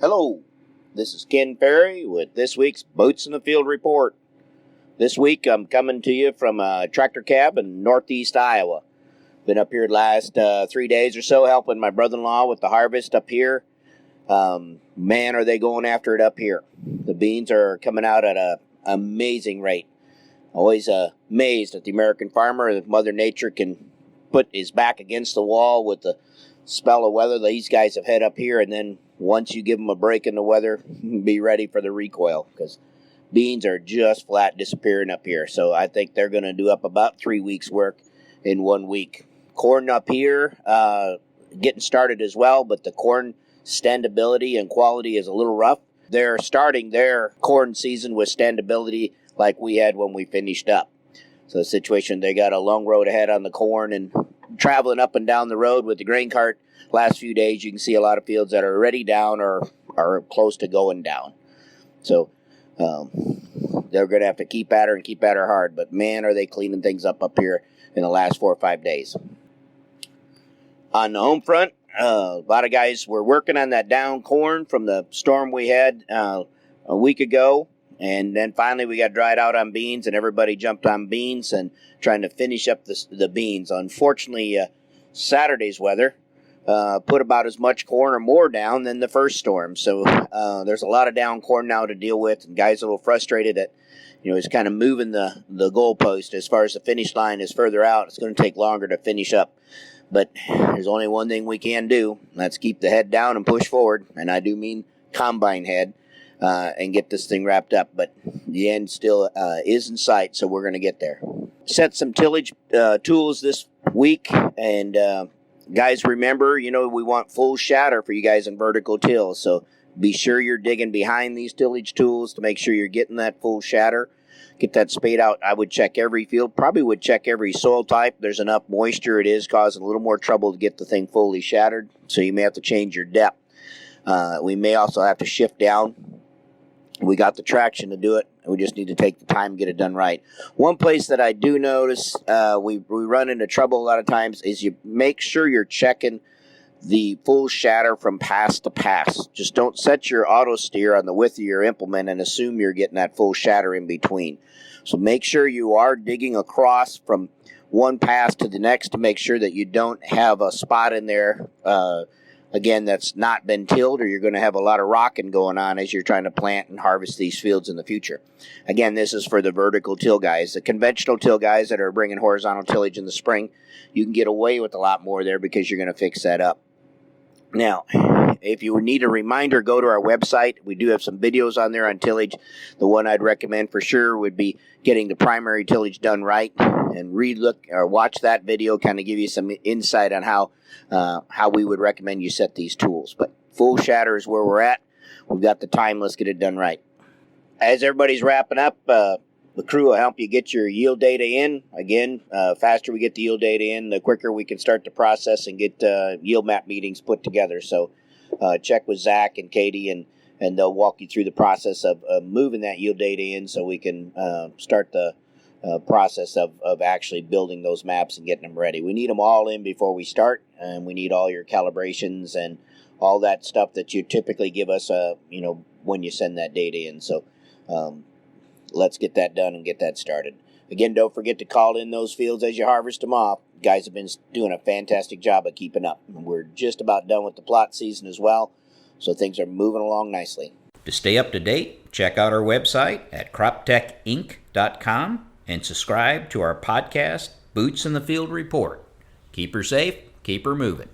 Hello, this is Ken Perry with this week's Boots in the Field Report. This week I'm coming to you from a tractor cab in northeast Iowa. Been up here the last 3 days or so helping my brother-in-law with the harvest up here. Man, are they going after it up here. The beans are coming out at an amazing rate. Always amazed at the American farmer that Mother Nature can put his back against the wall with the spell of weather these guys have had up here, and then once you give them a break in the weather, be ready for the recoil, because beans are just flat disappearing up here. So I think they're going to do up about 3 weeks work in 1 week. Corn up here getting started as well, but the corn standability and quality is a little rough. They're starting their corn season with standability like we had when we finished up. So the situation, they got a long road ahead on the corn, and traveling up and down the road with the grain cart last few days, you can see a lot of fields that are already down or are close to going down. So they're going to have to keep at her hard. But man, are they cleaning things up here in the last 4 or 5 days. On the home front, a lot of guys were working on that down corn from the storm we had a week ago. And then finally we got dried out on beans, and everybody jumped on beans and trying to finish up the beans. Unfortunately, Saturday's weather put about as much corn or more down than the first storm. So there's a lot of down corn now to deal with, and guys are a little frustrated that, it's kind of moving the goalpost as far as the finish line is further out. It's going to take longer to finish up. But there's only one thing we can do. That's keep the head down and push forward. And I do mean combine head. And get this thing wrapped up. But the end still is in sight, so we're going to get there. Set some tillage tools this week. And guys, remember, we want full shatter for you guys in vertical till. So be sure you're digging behind these tillage tools to make sure you're getting that full shatter. Get that spade out. I would check every field. Probably would check every soil type. There's enough moisture. It is causing a little more trouble to get the thing fully shattered. So you may have to change your depth. We may also have to shift down. We got the traction to do it. We just need to take the time and get it done right. One place that I do notice we run into trouble a lot of times is you make sure you're checking the full shatter from pass to pass. Just don't set your auto steer on the width of your implement and assume you're getting that full shatter in between. So make sure you are digging across from one pass to the next to make sure that you don't have a spot in there again, that's not been tilled, or you're going to have a lot of rocking going on as you're trying to plant and harvest these fields in the future. Again, this is for the vertical till guys. The conventional till guys that are bringing horizontal tillage in the spring, you can get away with a lot more there because you're going to fix that up. Now, if you need a reminder, go to our website. We do have some videos on there on tillage. The one I'd recommend for sure would be getting the primary tillage done right, and look or watch that video, kind of give you some insight on how we would recommend you set these tools. But full shatter is where we're at. We've got the time. Let's get it done right. As everybody's wrapping up, the crew will help you get your yield data in. Again, faster we get the yield data in, the quicker we can start the process and get yield map meetings put together. So check with Zach and Katie, and they'll walk you through the process of moving that yield data in so we can start the process of actually building those maps and getting them ready. We need them all in before we start, and we need all your calibrations and all that stuff that you typically give us when you send that data in. So let's get that done and get that started. Again, don't forget to call in those fields as you harvest them off. Guys have been doing a fantastic job of keeping up. We're just about done with the plot season as well, so things are moving along nicely. To stay up to date, check out our website at croptechinc.com and subscribe to our podcast, Boots in the Field Report. Keep her safe, keep her moving.